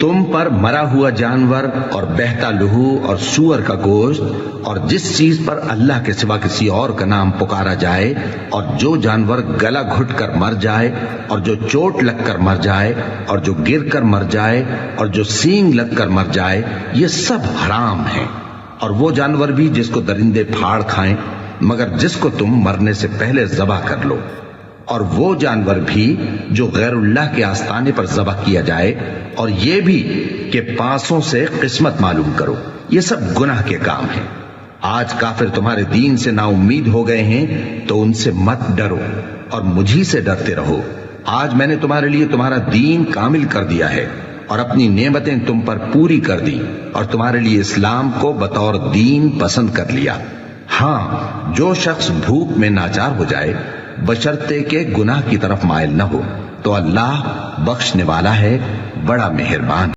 تم پر مرا ہوا جانور اور بہتا لہو اور سور کا گوشت اور جس چیز پر اللہ کے سوا کسی اور کا نام پکارا جائے اور جو جانور گلا گھٹ کر مر جائے اور جو چوٹ لگ کر مر جائے اور جو گر کر مر جائے اور جو سینگ لگ کر مر جائے، یہ سب حرام ہیں، اور وہ جانور بھی جس کو درندے پھاڑ کھائیں مگر جس کو تم مرنے سے پہلے ذبح کر لو، اور وہ جانور بھی جو غیر اللہ کے آستانے پر ذبح کیا جائے، اور یہ بھی کہ پاسوں سے قسمت معلوم کرو۔ یہ سب گناہ کے کام ہیں۔ آج کافر تمہارے دین سے نا امید ہو گئے ہیں تو ان سے مت ڈرو اور مجھی سے ڈرتے رہو۔ آج میں نے تمہارے لیے تمہارا دین کامل کر دیا ہے اور اپنی نعمتیں تم پر پوری کر دی اور تمہارے لیے اسلام کو بطور دین پسند کر لیا۔ ہاں، جو شخص بھوک میں ناچار ہو جائے بشرطے کہ گناہ کی طرف مائل نہ ہو تو اللہ بخشنے والا ہے، بڑا مہربان۔